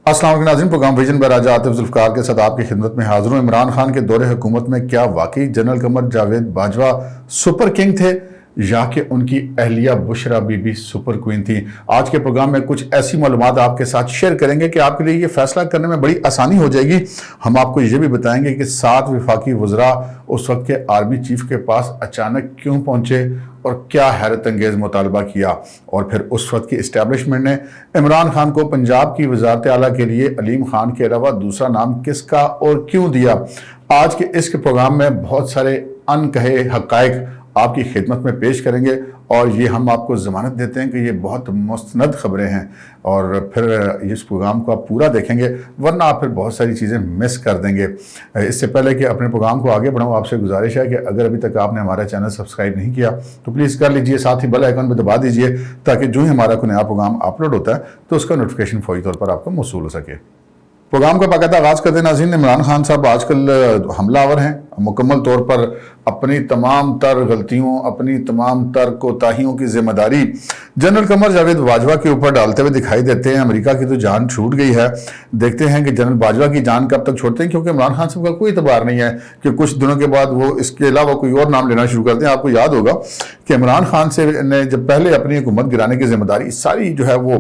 السلام علیکم ناظرین، پروگرام ویژن بر راجہ عاطف ذوالفقار کے ساتھ آپ کی خدمت میں حاضر ہوں۔ عمران خان کے دور حکومت میں کیا واقعی general Qamar Javed Bajwa super king تھے یا کہ ان کی اہلیہ بشرا بی بی سپر کوئین تھی؟ آج کے پروگرام میں کچھ ایسی معلومات آپ کے ساتھ شیئر کریں گے کہ آپ کے لیے یہ فیصلہ کرنے میں بڑی آسانی ہو جائے گی۔ ہم آپ کو یہ بھی بتائیں گے کہ 7 وفاقی وزراء اس وقت کے آرمی چیف کے پاس اچانک کیوں پہنچے اور کیا حیرت انگیز مطالبہ کیا، اور پھر اس وقت کی اسٹیبلشمنٹ نے عمران خان کو پنجاب کی وزارت اعلیٰ کے لیے علیم خان کے علاوہ دوسرا نام کس کا اور کیوں دیا۔ آج کے اس کے پروگرام میں بہت سارے ان کہے حقائق آپ کی خدمت میں پیش کریں گے، اور یہ ہم آپ کو ضمانت دیتے ہیں کہ یہ بہت مستند خبریں ہیں، اور پھر اس پروگرام کو آپ پورا دیکھیں گے، ورنہ آپ پھر بہت ساری چیزیں مس کر دیں گے۔ اس سے پہلے کہ اپنے پروگرام کو آگے بڑھاؤں، آپ سے گزارش ہے کہ اگر ابھی تک آپ نے ہمارا چینل سبسکرائب نہیں کیا تو پلیز کر لیجئے، ساتھ ہی بیل آئیکن پہ دبا دیجئے تاکہ جو ہی ہمارا کوئی نیا پروگرام اپلوڈ ہوتا ہے تو اس کا نوٹیفیکیشن فوری طور پر آپ کو موصول ہو سکے۔ پروگرام کا باقاعدہ آغاز کرتے ہیں ناظرین۔ عمران خان صاحب آج کل حملہ آور ہیں، مکمل طور پر اپنی تمام تر غلطیوں، اپنی تمام تر کوتاہیوں کی ذمہ داری جنرل قمر جاوید باجوہ کے اوپر ڈالتے ہوئے دکھائی دیتے ہیں۔ امریکہ کی تو جان چھوٹ گئی ہے، دیکھتے ہیں کہ جنرل باجوہ کی جان کب تک چھوڑتے ہیں، کیونکہ عمران خان صاحب کا کوئی اعتبار نہیں ہے کہ کچھ دنوں کے بعد وہ اس کے علاوہ کوئی اور نام لینا شروع کرتے ہیں۔ آپ کو یاد ہوگا کہ عمران خان سے نے جب پہلے اپنی حکومت گرانے کی ذمہ داری ساری جو ہے وہ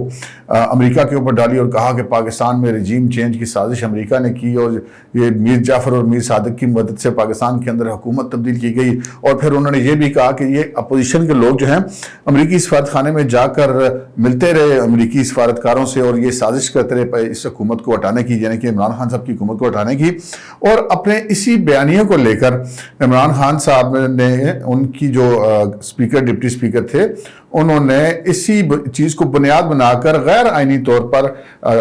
امریکہ کے اوپر ڈالی اور کہا کہ پاکستان میں رجیم چینج کی سازش امریکہ نے کی، اور یہ میر جعفر اور میر صادق کی مدد سے پاکستان کے اندر حکومت تبدیل کی گئی، اور پھر انہوں نے یہ بھی کہا کہ یہ اپوزیشن کے لوگ جو ہیں امریکی سفارت خانے میں جا کر ملتے رہے امریکی سفارتکاروں سے، اور یہ سازش کرتے رہے اس حکومت کو ہٹانے کی، یعنی کہ عمران خان صاحب کی حکومت کو ہٹانے کی۔ اور اپنے اسی بیانیے کو لے کر عمران خان صاحب نے ان کی جو اسپیکر ڈپٹی اسپیکر تھے انہوں نے اسی چیز کو بنیاد بنا کر غیر آئینی طور پر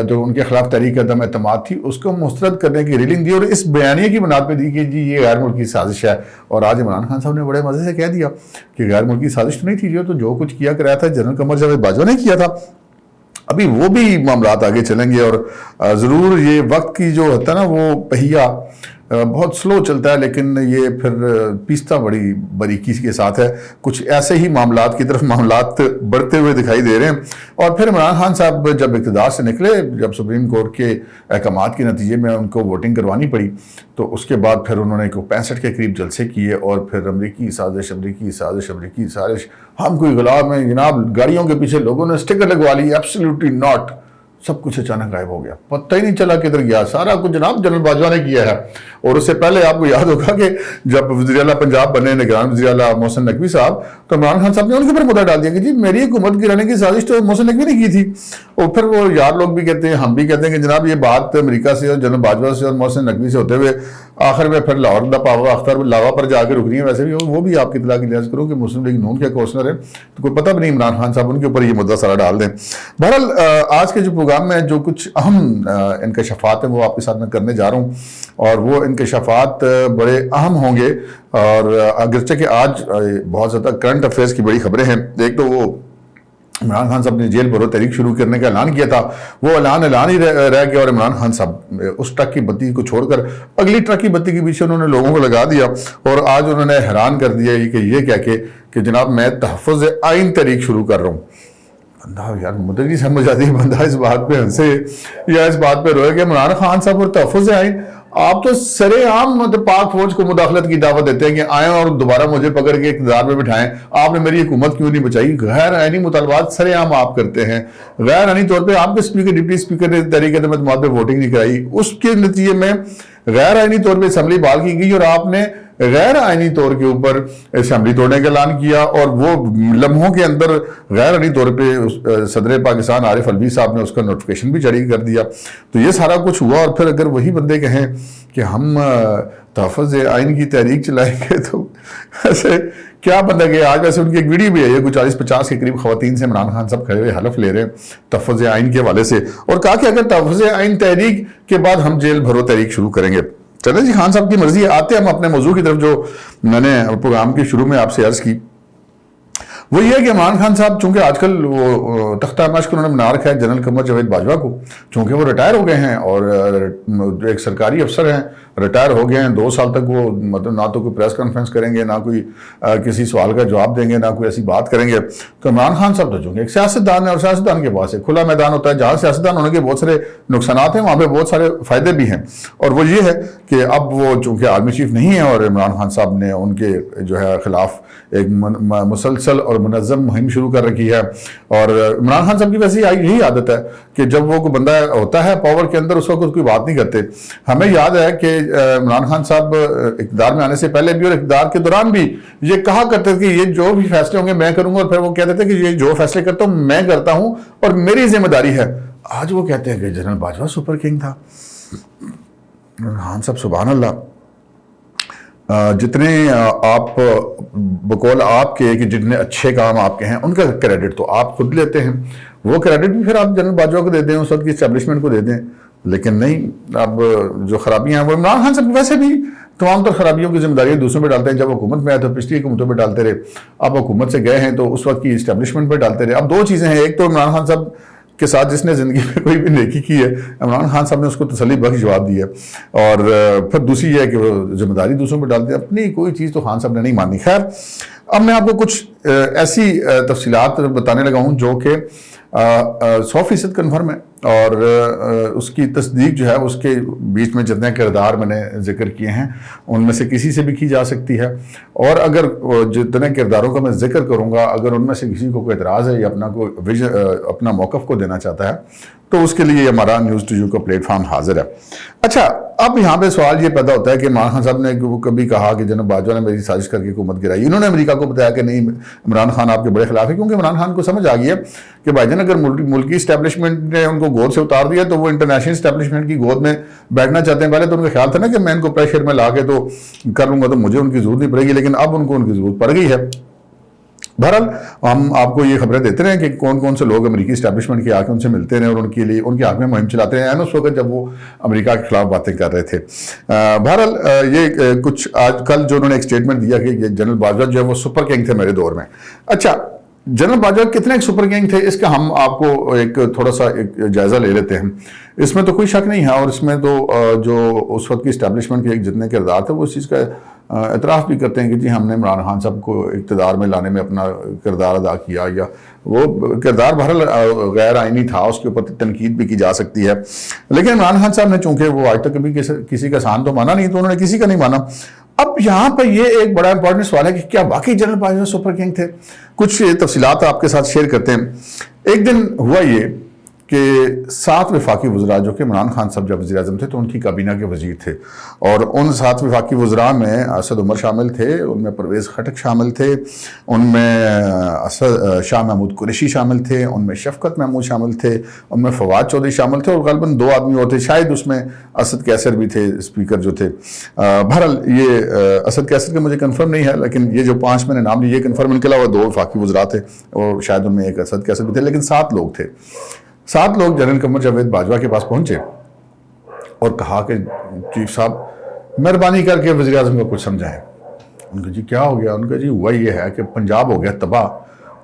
جو ان کے خلاف تحریک عدم اعتماد تھی اس کو مسترد کرنے کی ریلنگ دی، اور اس بیانیے کی بنیاد پہ دی کہ جی یہ غیر ملکی سازش ہے۔ اور آج عمران خان صاحب نے بڑے مزے سے کہہ دیا کہ غیر ملکی سازش تو نہیں تھی، جو کچھ کیا کرایا تھا جنرل قمر جاوید باجوہ نے کیا تھا۔ ابھی وہ بھی معاملات آگے چلیں گے، اور ضرور یہ وقت کی جو ہوتا ہے نا وہ پہیہ بہت سلو چلتا ہے، لیکن یہ پھر پیستا بڑی باریکی کے ساتھ ہے۔ کچھ ایسے ہی معاملات کی طرف معاملات بڑھتے ہوئے دکھائی دے رہے ہیں۔ اور پھر عمران خان صاحب جب اقتدار سے نکلے، جب سپریم کورٹ کے احکامات کے نتیجے میں ان کو ووٹنگ کروانی پڑی، تو اس کے بعد پھر انہوں نے 65 کے قریب جلسے کیے، اور پھر امریکی سازش، امریکی سازش، امریکی سازش، ہم کوئی غلام ہیں جناب، گاڑیوں کے پیچھے لوگوں نے اسٹکر لگوا لی، ایبسلیوٹلی ناٹ، سب کچھ اچانک غائب ہو گیا، پتہ ہی نہیں چلا کدھر گیا، سارا کچھ جناب جنرل باجوہ نے کیا ہے۔ اور اس سے پہلے آپ کو یاد ہوگا کہ جب وزیر اعلیٰ پنجاب بنے نگران وزیر اعلیٰ محسن نقوی صاحب، تو عمران خان صاحب نے ان کے اوپر مدعا ڈال دیا کہ جی میری حکومت گرانے کی سازش تو محسن نقوی نے کی تھی۔ اور پھر وہ یار لوگ بھی کہتے ہیں، ہم بھی کہتے ہیں کہ جناب یہ بات امریکہ سے اور جنرل باجوہ سے اور محسن نقوی سے ہوتے ہوئے آخر میں پھر لاہور دا پاوا اختر لاوا پر جا کے رک رہی ہیں۔ ویسے بھی وہ بھی آپ کی اطلاع کی لحاظ کروں کہ مسلم لیگ نون کے کونسلر ہیں، تو کوئی پتہ بھی نہیں عمران خان صاحب ان کے اوپر یہ مدعا سارا ڈال دیں۔ بہرحال آج کے جو پروگرام میں جو کچھ اہم انکشافات ہیں وہ آپ کے ساتھ میں کرنے جا رہا ہوں، اور وہ انکشافات بڑے اہم ہوں گے، اور اگرچہ کہ آج بہت زیادہ کرنٹ افیئرس کی بڑی خبریں ہیں۔ ایک تو وہ عمران خان صاحب نے جیل بھرو تحریک شروع کرنے کا اعلان کیا تھا، وہ اعلان ہی رہ گیا، اور عمران خان صاحب اس ٹرک کی بتی کو چھوڑ کر اگلی ٹرک کی بتی کے پیچھے انہوں نے لوگوں کو لگا دیا، اور آج انہوں نے حیران کر دیا کہ یہ کہہ کے کہ جناب میں تحفظ آئین تحریک شروع کر رہا ہوں۔ بندہ یار مدد نہیں سمجھ آتی، بندہ اس بات پہ ہنسے یا اس بات پہ روئے کہ عمران خان صاحب اور تحفظ آئین، آپ تو سرے عام پاک فوج کو مداخلت کی دعوت دیتے ہیں کہ آئیں اور دوبارہ مجھے پکڑ کے اقتدار میں بٹھائیں، آپ نے میری حکومت کیوں نہیں بچائی۔ غیر آئینی مطالبات سرے عام آپ کرتے ہیں، غیر آئینی طور پہ آپ کے اسپیکر ڈپٹی اسپیکر نے تحریک عدم اعتماد پہ ووٹنگ نہیں کرائی، اس کے نتیجے میں غیر آئینی طور پہ اسمبلی بحال کی گئی، اور آپ نے غیر آئینی طور کے اوپر اسمبلی توڑنے کا اعلان کیا، اور وہ لمحوں کے اندر غیر آئینی طور پہ صدر پاکستان عارف الوی صاحب نے اس کا نوٹیفیکیشن بھی جاری کر دیا۔ تو یہ سارا کچھ ہوا، اور پھر اگر وہی بندے کہیں کہ ہم تحفظ آئین کی تحریک چلائیں گے تو ایسے کیا بندہ کہ آج ویسے ان کی ایک ویڈیو بھی ہے، کوئی 40-50 کے قریب خواتین سے عمران خان صاحب کھڑے ہوئے حلف لے رہے ہیں تحفظ آئین کے حوالے سے، اور کہا کہ اگر تحفظ آئین تحریک کے بعد ہم جیل بھرو تحریک شروع کریں گے۔ چلیں جی، خان صاحب کی مرضی ہے۔ آتے ہم اپنے موضوع کی طرف جو میں نے پروگرام کے شروع میں آپ سے عرض کی۔ وہ یہ ہے کہ عمران خان صاحب چونکہ آج کل وہ تختہ مشق انہوں نے بنا رکھا ہے جنرل قمر جاوید باجوہ کو، چونکہ وہ ریٹائر ہو گئے ہیں اور ایک سرکاری افسر ہیں، ریٹائر ہو گئے ہیں، 2 سال تک وہ مطلب نہ تو کوئی پریس کانفرنس کریں گے، نہ کوئی کسی سوال کا جواب دیں گے، نہ کوئی ایسی بات کریں گے. تو عمران خان صاحب تو چونکہ ایک سیاستدان ہے اور سیاستدان کے پاس ایک کھلا میدان ہوتا ہے، جہاں سیاستدان ہونے کے بہت سارے نقصانات ہیں وہاں پہ بہت سارے فائدے بھی ہیں. اور وہ یہ ہے کہ اب وہ چونکہ آرمی چیف نہیں ہے اور عمران خان صاحب نے ان کے جو ہے خلاف ایک مسلسل اور منظم مہم شروع کر رکھی ہے. اور عمران خان صاحب کی ویسے یہی عادت ہے کہ جب وہ کوئی بندہ ہوتا ہے پاور کے اندر اس وقت کوئی بات نہیں کرتے. ہمیں یاد ہے کہ عمران خان صاحب اقتدار میں آنے سے پہلے بھی اور اقتدار کے دوران بھی یہ کہا کرتے تھے کہ یہ جو بھی فیصلے ہوں گے میں کروں گا، اور پھر وہ کہتے تھے کہ یہ جو فیصلے کرتا ہوں میں کرتا ہوں اور میری ذمہ داری ہے. آج وہ کہتے ہیں کہ جنرل باجوہ سپر کنگ تھا. عمران صاحب سبحان اللہ، جتنے آپ بقول آپ کے کہ جتنے اچھے کام آپ کے ہیں ان کا کریڈٹ تو آپ خود لیتے ہیں، وہ کریڈٹ بھی پھر آپ جنرل باجوہ کو دے دیں، اس وقت کی اسٹیبلشمنٹ کو دے دیں. لیکن نہیں، اب جو خرابیاں ہیں وہ عمران خان صاحب ویسے بھی تمام تر خرابیوں کی ذمہ داری دوسروں پہ ڈالتے ہیں. جب حکومت میں آئے تو پچھلی حکومتوں پہ ڈالتے رہے، اب حکومت سے گئے ہیں تو اس وقت کی اسٹیبلشمنٹ پہ ڈالتے رہے. اب 2 چیزیں ہیں، ایک تو عمران خان صاحب کے ساتھ جس نے زندگی میں کوئی بھی نیکی کی ہے عمران خان صاحب نے اس کو تسلی بخش جواب دی ہے، اور پھر دوسری یہ ہے کہ وہ ذمہ داری دوسروں پہ ڈالتے ہیں. اپنی کوئی چیز تو خان صاحب نے نہیں مانی. خیر، اب میں آپ کو کچھ ایسی تفصیلات بتانے لگا ہوں جو کہ 100% کنفرم ہے، اور اس کی تصدیق جو ہے اس کے بیچ میں جتنے کردار میں نے ذکر کیے ہیں ان میں سے کسی سے بھی کی جا سکتی ہے. اور اگر جتنے کرداروں کا میں ذکر کروں گا اگر ان میں سے کسی کو کوئی اعتراض ہے یا اپنا موقف کو دینا چاہتا ہے تو اس کے لیے ہمارا نیوز ٹو یو کا پلیٹ فارم حاضر ہے. اچھا، اب یہاں پہ سوال یہ پیدا ہوتا ہے کہ عمران خان صاحب نے کبھی کہا کہ جناب باجوہ نے میری سازش کر کے حکومت گرائی. انہوں نے امریکہ کو بتایا کہ نہیں، عمران خان آپ کے بڑے خلاف ہے، کیونکہ عمران خان کو سمجھ آ گئی ہے کہ بھائی جان اگر ملکی اسٹیبلشمنٹ نے ان کو گود سے اتار دیا تو وہ انٹرنیشنل اسٹیبلشمنٹ کی گود میں بیٹھنا چاہتے ہیں. پہلے تو ان کا خیال تھا نا کہ میں ان کو پریشر میں لا کے تو کر لوں گا تو مجھے ان کی ضرورت نہیں پڑے گی، لیکن اب ان کو ان کی ضرورت پڑ گئی ہے. بہرحال ہم آپ کو یہ خبریں دیتے رہے کہ کون کون سے لوگ امریکی اسٹیبلشمنٹ کے آ کے ان سے ملتے رہے اور ان کے لیے ان کے حق میں مہم چلاتے رہے ہیں اس وقت جب وہ امریکہ کے خلاف باتیں کر رہے تھے. بہرحال یہ کچھ آج کل جو انہوں نے ایک اسٹیٹمنٹ دیا کہ جنرل باجوہ جو ہے وہ سپر کنگ تھے میرے دور میں. اچھا، جنرل باجوہ کتنے ایک سپر کنگ تھے اس کا ہم آپ کو ایک تھوڑا سا ایک جائزہ لے لیتے ہیں. اس میں تو کوئی شک نہیں ہے، اور اس میں تو جو اس وقت کی اسٹیبلشمنٹ کے ایک جتنے کردار تھے وہ اس چیز کا اعتراف بھی کرتے ہیں کہ جی ہم نے عمران خان صاحب کو اقتدار میں لانے میں اپنا کردار ادا کیا، یا وہ کردار بہرحال غیر آئینی تھا، اس کے اوپر تنقید بھی کی جا سکتی ہے. لیکن عمران خان صاحب نے چونکہ وہ آج تک کبھی کسی کا احسان تو مانا نہیں تو انہوں نے کسی کا نہیں مانا. اب یہاں پر یہ ایک بڑا امپورٹنٹ سوال ہے کہ کیا واقعی جنرل باجوہ سپر کنگ تھے؟ کچھ تفصیلات آپ کے ساتھ شیئر کرتے ہیں. ایک دن ہوا یہ کہ 7 وفاقی وزراء جو کہ عمران خان صاحب جب وزیر اعظم تھے تو ان کی کابینہ کے وزیر تھے، اور ان 7 وفاقی وزراء میں اسد عمر شامل تھے، ان میں پرویز خٹک شامل تھے، ان میں شاہ محمود قریشی شامل تھے، ان میں شفقت محمود شامل تھے، ان میں فواد چودھری شامل تھے، اور غالباً 2 آدمی اور تھے، شاید اس میں اسد کیسر بھی تھے اسپیکر جو تھے. بہرحال یہ اسد کیسر کا مجھے کنفرم نہیں ہے، لیکن یہ جو 5 میں نے نام لیے یہ کنفرم، ان کے علاوہ 2 وفاقی وزراء تھے اور شاید ان میں ایک اسد کیسر بھی تھے، لیکن 7 لوگ تھے. 7 لوگ جنرل قمر جاوید باجوہ کے پاس پہنچے اور کہا کہ چیف صاحب مہربانی کر کے وزیر اعظم کو کچھ سمجھائیں. ان کا جی کیا ہو گیا؟ ان کا جی ہوا یہ ہے کہ پنجاب ہو گیا تباہ.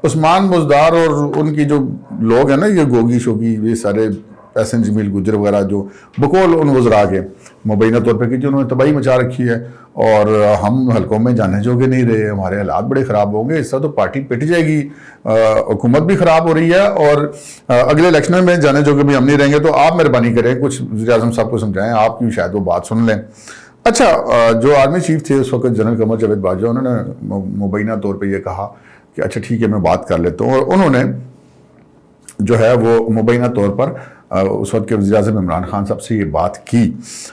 عثمان بزدار اور ان کی جو لوگ ہیں نا، یہ گوگی شوگی، یہ سارے احسن جمیل گجر وغیرہ جو بقول ان وزراء کے مبینہ طور پہ کہ جو انہوں نے تباہی مچا رکھی ہے اور ہم حلقوں میں جانے جوگے نہیں رہے، ہمارے حالات بڑے خراب ہوں گے، اس طرح تو پارٹی پٹ جائے گی، حکومت بھی خراب ہو رہی ہے اور اگلے الیکشن میں جانے جوگے بھی ہم نہیں رہیں گے، تو آپ مہربانی کریں کچھ وزیر اعظم صاحب کو سمجھائیں، آپ کی شاید وہ بات سن لیں. اچھا، جو آرمی چیف تھے اس وقت جنرل قمر جاوید باجوہ، انہوں نے مبینہ طور پہ یہ کہا کہ اچھا ٹھیک ہے میں بات کر لیتا ہوں، اور انہوں نے جو ہے وہ مبینہ طور پر اس وقت کے وزیر اعظم عمران خان صاحب سے یہ بات کی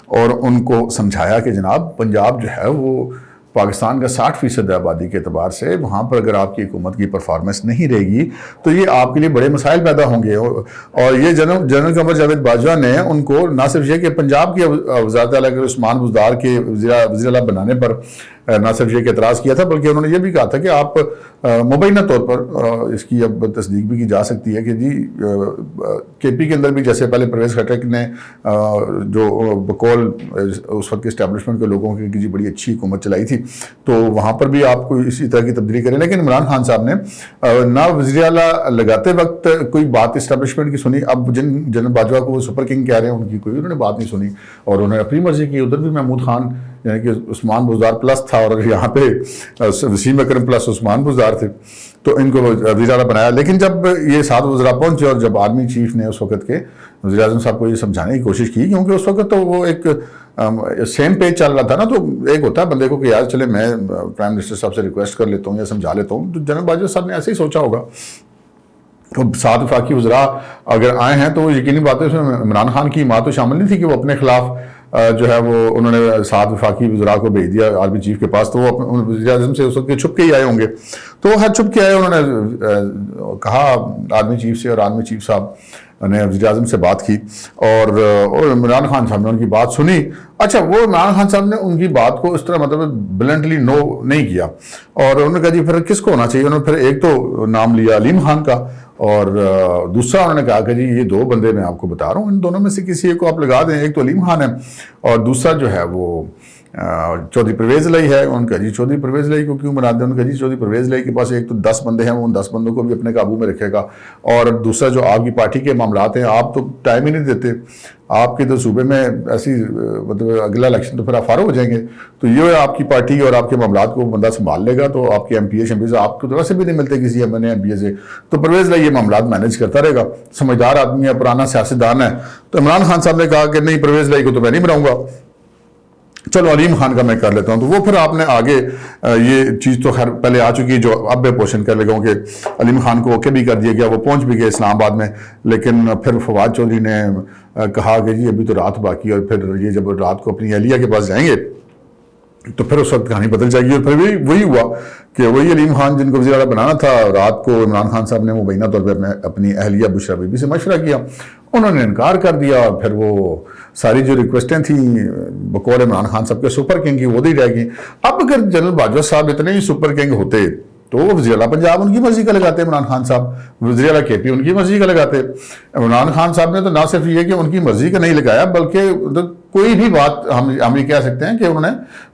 اور ان کو سمجھایا کہ جناب پنجاب جو ہے وہ پاکستان کا 60% آبادی کے اعتبار سے، وہاں پر اگر آپ کی حکومت کی پرفارمنس نہیں رہے گی تو یہ آپ کے لیے بڑے مسائل پیدا ہوں گے. اور یہ جنرل قمر جاوید باجوہ نے ان کو نہ صرف یہ کہ پنجاب کی وزارت اعلیٰ کے عثمان بزدار کے وزیر اعلیٰ بنانے پر نہ صرف یہ کہ اعتراض کیا تھا بلکہ انہوں نے یہ بھی کہا تھا کہ آپ مبینہ طور پر اس کی اب تصدیق بھی کی جا سکتی ہے کہ جی کے پی کے اندر بھی جیسے پہلے پرویز خٹک نے جو بقول اس وقت کے اسٹیبلشمنٹ کے لوگوں کی جی بڑی اچھی حکومت چلائی تھی تو وہاں پر بھی آپ کو اسی طرح کی تبدیلی کریں، لیکن عمران خان صاحب نے نہ وزیر اعلیٰ لگاتے وقت کوئی بات اسٹیبلشمنٹ کی سنی، اب جنرل باجوہ کو وہ سپر کنگ کہہ رہے ہیں ان کی کوئی انہوں نے بات نہیں سنی اور انہوں نے اپنی مرضی کی، ادھر بھی محمود خان یعنی کہ عثمان بزدار پلس تھا اور یہاں پہ وسیم اکرم پلس عثمان بزدار تھے تو ان کو وزیر اعلیٰ بنایا۔ لیکن جب یہ 7 وزراء پہنچے اور جب آرمی چیف نے اس وقت کے وزیر اعظم صاحب کو یہ سمجھانے کی کوشش کی، کیونکہ اس وقت تو وہ ایک سیم پیج چل رہا تھا نا، تو ایک ہوتا ہے بندے کو کہ یار چلے میں پرائم منسٹر صاحب سے ریکویسٹ کر لیتا ہوں یا سمجھا لیتا ہوں، تو جنرل باجوہ صاحب نے ایسے ہی سوچا ہوگا۔ 7 وفاقی وزراء اگر آئے ہیں تو یقینی بات ہے اس میں عمران خان کی ماں تو شامل نہیں تھی کہ وہ اپنے خلاف جو ہے وہ انہوں نے 7 وفاقی وزراء کو بھیج دیا آرمی چیف کے پاس، تو وہ وزیر اعظم سے اس وقت چھپ کے ہی آئے ہوں گے، تو وہ ہر چھپ کے آئے، انہوں نے کہا آرمی چیف سے اور آرمی چیف صاحب نے وزیر اعظم سے بات کی اور عمران خان صاحب نے ان کی بات سنی۔ اچھا وہ عمران خان صاحب نے ان کی بات کو اس طرح مطلب بلنٹلی نو نہیں کیا اور انہوں نے کہا جی پھر کس کو ہونا چاہیے، انہوں نے پھر ایک تو نام لیا علیم خان کا اور دوسرا انہوں نے کہا کہ جی یہ 2 بندے میں آپ کو بتا رہا ہوں، ان دونوں میں سے کسی ایک کو آپ لگا دیں، ایک تو علیم خان ہے اور دوسرا جو ہے وہ چودھری پرویز الہی ہے۔ ان کا جی چودھری پرویز الہی کو کیوں بنا دیں، ان کا جی چودھری پرویز الہی کے پاس ایک تو 10 بندے ہیں، وہ ان 10 بندوں کو بھی اپنے قابو میں رکھے گا اور دوسرا جو آپ کی پارٹی کے معاملات ہیں آپ تو ٹائم ہی نہیں دیتے، آپ کے تو صوبے میں ایسی مطلب اگلا الیکشن تو پھر آپ فارغ ہو جائیں گے، تو یہ آپ کی پارٹی اور آپ کے معاملات کو بندہ سنبھال لے گا، تو آپ کے ایم پی اے شمپیز آپ کو تو ویسے بھی نہیں ملتے کسی ایم پی اے سے، تو پرویز الہی یہ معاملات مینیج کرتا رہے گا، سمجھدار آدمی ہے، پرانا سیاستدان ہے۔ تو عمران خان صاحب نے کہا کہ نہیں پرویز الہی کو تو میں نہیں بناؤں گا، چلو علیم خان کا میں کر لیتا ہوں۔ تو وہ پھر آپ نے آگے یہ چیز تو خیر پہلے آ چکی ہے جو اب میں پوشن کر لگا ہوں کہ علیم خان کو اوکے بھی کر دیا گیا، وہ پہنچ بھی گئے اسلام آباد میں، لیکن پھر فواد چودھری نے کہا کہ جی ابھی تو رات باقی ہے اور پھر یہ جب رات کو اپنی اہلیہ کے پاس جائیں گے تو پھر اس وقت کہانی بدل جائے گی، اور پھر وہی ہوا کہ وہی علیم خان جن کو وزیر اعلیٰ بنانا تھا، رات کو عمران خان صاحب نے مبینہ طور پہ اپنی اہلیہ بشرا بی بی سے مشورہ کیا، انہوں نے انکار کر دیا، اور پھر وہ ساری جو ریکویسٹیں تھیں بقول عمران خان صاحب کے سپر کنگ کی وہ دی رہ گئیں۔ اب اگر جنرل باجوہ صاحب اتنے ہی سپر کنگ ہوتے تو وزیر اعلیٰ پنجاب ان کی مرضی کا لگاتے عمران خان صاحب، وزیر اعلیٰ کے پی ان کی مرضی کا لگاتے۔ عمران خان صاحب نے تو نہ صرف یہ کہ ان کی مرضی کا نہیں لگایا بلکہ کوئی بھی بات ہم یہ کہہ سکتے ہیں کہ انہوں نے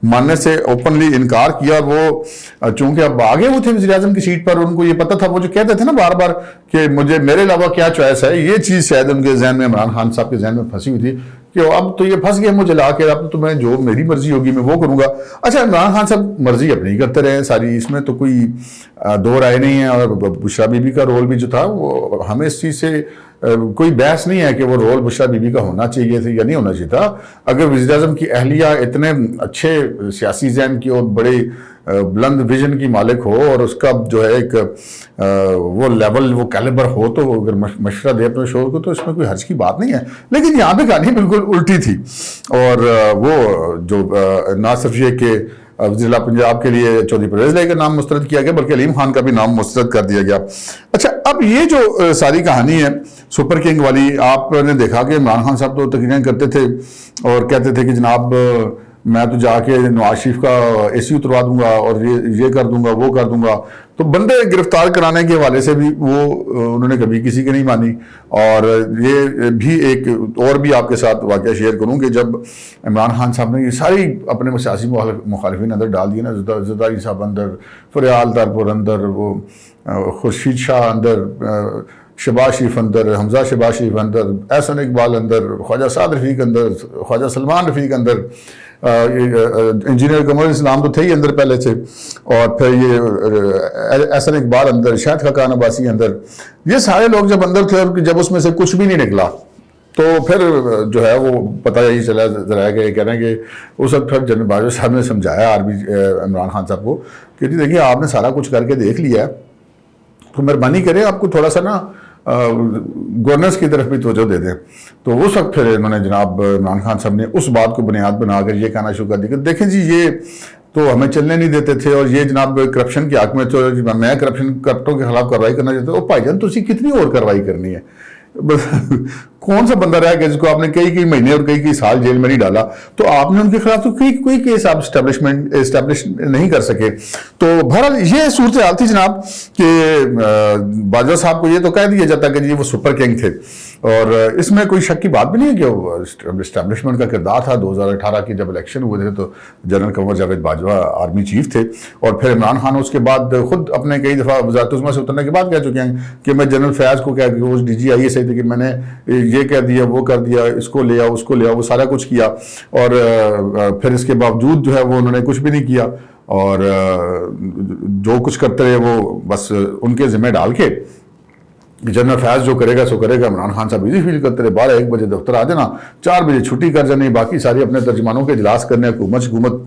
ماننے سے اوپنلی انکار کیا، اور وہ چونکہ اب آگے وہ تھے وزیر اعظم کی سیٹ پر، ان کو یہ پتہ تھا، وہ جو کہتے تھے نا بار بار کہ مجھے میرے علاوہ کیا چوائس ہے، یہ چیز شاید ان کے ذہن میں عمران خان صاحب کے ذہن میں پھنسی ہوئی تھی کہ اب تو یہ پھنس گئے مجھے لا کے، اب تو میں جو میری مرضی ہوگی میں وہ کروں گا۔ اچھا عمران خان صاحب مرضی اپنی کرتے رہے ساری، اس میں تو کوئی دو رائے نہیں ہے، اور بشرا بی بی کا رول بھی جو تھا وہ ہمیں اس چیز سے کوئی بحث نہیں ہے کہ وہ رول بشرا بی بی کا ہونا چاہیے تھا یا نہیں ہونا چاہیے تھا۔ اگر وزیر اعظم کی اہلیہ اتنے اچھے سیاسی ذہن کی اور بڑے بلند ویژن کی مالک ہو اور اس کا جو ہے ایک وہ لیول وہ کیلیبر ہو، تو اگر مشورہ دے اپنے شور کو تو اس میں کوئی حرج کی بات نہیں ہے، لیکن یہاں پہ کہانی بالکل الٹی تھی، اور وہ جو نہ صرف یہ کہ وزیر اعلیٰ پنجاب کے لیے چودھری پرویز الہی کا نام مسترد کیا گیا بلکہ علیم خان کا بھی نام مسترد کر دیا گیا۔ اچھا اب یہ جو ساری کہانی ہے سپر کنگ والی، آپ نے دیکھا کہ عمران خان صاحب تو تقریریں کرتے تھے اور کہتے تھے کہ جناب میں تو جا کے نواز شریف کا اے سی اتروا دوں گا اور یہ کر دوں گا وہ کر دوں گا، تو بندے گرفتار کرانے کے حوالے سے بھی وہ انہوں نے کبھی کسی کی نہیں مانی۔ اور یہ بھی ایک اور بھی آپ کے ساتھ واقعہ شیئر کروں کہ جب عمران خان صاحب نے یہ ساری اپنے سیاسی مخالفین اندر ڈال دیے نا، زرداری صاحب اندر، فریال تارپور اندر، وہ خورشید شاہ اندر، شہباز شریف اندر، حمزہ شہباز شریف اندر، احسن اقبال اندر، خواجہ سعد رفیق اندر، خواجہ سلمان رفیق اندر، انجینئر قمر اسلام تو تھے ہی اندر پہلے سے، اور پھر یہ احسن اقبال اندر، شاہد خاقان عباسی اندر، یہ سارے لوگ جب اندر تھے، جب اس میں سے کچھ بھی نہیں نکلا تو پھر جو ہے وہ پتہ یہی چلا ذرا کہ کہہ رہے ہیں کہ اس وقت پھر جنرل باجوہ صاحب نے سمجھایا عمران خان صاحب کو کہ جی دیکھیے آپ نے سارا کچھ کر کے دیکھ لیا ہے، تو مہربانی کریں آپ کو تھوڑا سا نا گورننس کی طرف بھی توجہ دے دیں۔ تو اس وقت پھر انہوں نے جناب عمران خان صاحب نے اس بات کو بنیاد بنا کر یہ کہنا شروع کر دیا کہ دیکھیں جی یہ تو ہمیں چلنے نہیں دیتے تھے، اور یہ جناب کرپشن کے حق میں تو میں کرپٹوں کے خلاف کارروائی کرنا چاہتا ہوں۔ بھائی جان تسی کتنی اور کارروائی کرنی ہے؟ کون سا بندہ رہ گیا جس کو آپ نے کئی مہینے اور کئی سال جیل میں نہیں ڈالا؟ تو آپ نے ان کے خلاف تو کوئی کیس آپ اسٹیبلش نہیں کر سکے. تو بہرحال یہ صورتحال تھی جناب کہ باجوہ صاحب کو یہ تو کہہ دیا جاتا کہ جی وہ سپر کنگ تھے, اور اس میں کوئی شک کی بات بھی نہیں ہے کہ وہ اسٹیبلشمنٹ کا کردار تھا. 2018 کی جب الیکشن ہوئے تھے تو general Qamar Javed Bajwa army chief تھے, اور پھر عمران خان اس کے بعد خود اپنے کئی دفعہ وزارت عظمیٰ سے اترنے کے بعد کہہ چکے ہیں کہ میں جنرل فیاض کو کہہ وہ ڈی جی آئی اے سے تھے کہ میں نے یہ کہہ دیا, وہ کر دیا, اس کو لیا, اس کو لیا, وہ سارا کچھ کیا, اور پھر اس کے باوجود جو ہے وہ انہوں نے کچھ بھی نہیں کیا, اور جو کچھ کرتے رہے وہ بس ان کے ذمہ ڈال کے جنرل فیاض جو کرے گا سو کرے گا. عمران خان صاحب ایزی فیل کرتے رہے, 12-1 بجے دفتر آ جانا, 4 بجے چھٹی کر جانی, باقی ساری اپنے ترجمانوں کے اجلاس کرنے, حکومت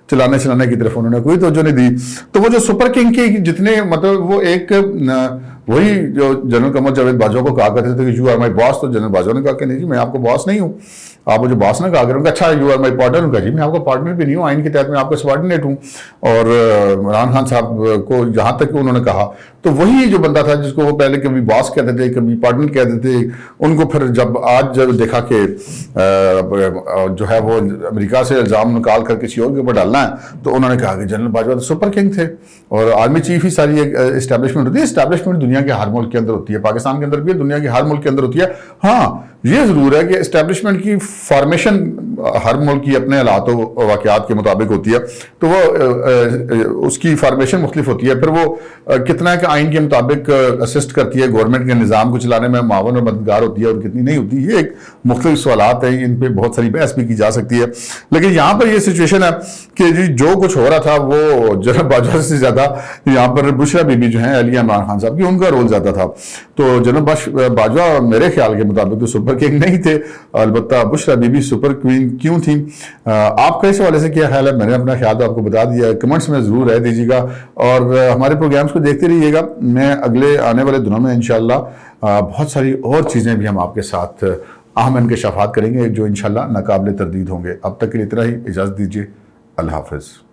چلانے کی طرف انہوں نے کوئی توجہ نہیں دی. تو وہ جو سپر کنگ کے جتنے مطلب وہ ایک وہی جو جنرل قمر جاوید باجوہ کو کہا کرتے تھے کہ یو آر مائی باس, تو جنرل باجوہ نے کہا کہ نہیں جی میں آپ کو باس نہیں ہوں, آپ مجھے باس نہ کہا کریں گے. اچھا یو آر مائی پارٹنر, کہا جی میں آپ کا پارٹنر بھی نہیں ہوں, آئین کے تحت میں آپ کا سبارڈینیٹ ہوں. اور عمران خان صاحب کو جہاں تک انہوں نے کہا تو وہی جو بندہ تھا جس کو وہ پہلے کبھی باس کہتے تھے کبھی پارٹنر کہتے تھے, ان کو پھر جب دیکھا کہ جو ہے وہ امریکہ سے الزام نکال کر کسی اور کے اوپر ڈالنا ہے, تو انہوں نے کہا کہ جنرل باجوہ سپر کنگ تھے, اور آرمی چیف ہی ساری ایک اسٹیبلشمنٹ ہوتی ہے. اسٹیبلشمنٹ دنیا کے ہر ملک کے اندر ہوتی ہے, پاکستان کے اندر بھی, دنیا کے ہر ملک کے اندر ہوتی ہے. ہاں یہ ضرور ہے کہ اسٹیبلشمنٹ کی فارمیشن ہر ملک کی اپنے حالات و واقعات کے مطابق ہوتی ہے, تو وہ اس کی فارمیشن مختلف ہوتی ہے. پھر وہ کتنا کہ آئین کے مطابق اسسٹ کرتی ہے گورنمنٹ کے نظام کو چلانے میں, معاون اور مددگار ہوتی ہے, اور کتنی نہیں ہوتی, یہ ایک مختلف سوالات ہیں, ان پہ بہت ساری بحث بھی کی جا سکتی ہے. لیکن یہاں پر یہ سچویشن ہے کہ جی جو کچھ ہو رہا تھا وہ جنرل باجوہ سے زیادہ یہاں پر بشرا بی بی جو ہیں اہلیہ عمران خان صاحب کی, ان کا رول زیادہ تھا. تو جنرل باجوہ میرے خیال کے مطابق تو سپر کنگ نہیں تھے, البتہ بشرا بی بی سپر کوئین کیوں تھیں. آپ کا اس حوالے سے کیا خیال ہے؟ میں نے اپنا خیال تو آپ کو بتا دیا ہے, کمنٹس میں ضرور رہ دیجیے گا, اور ہمارے پروگرامز کو دیکھتے رہیے گا. میں اگلے آنے والے دنوں میں انشاءاللہ بہت ساری اور چیزیں بھی ہم آپ کے ساتھ اہم انکشافات کریں گے جو انشاءاللہ ناقابل تردید ہوں گے. اب تک کے لیے اتنا ہی, اجازت دیجیے, اللہ حافظ.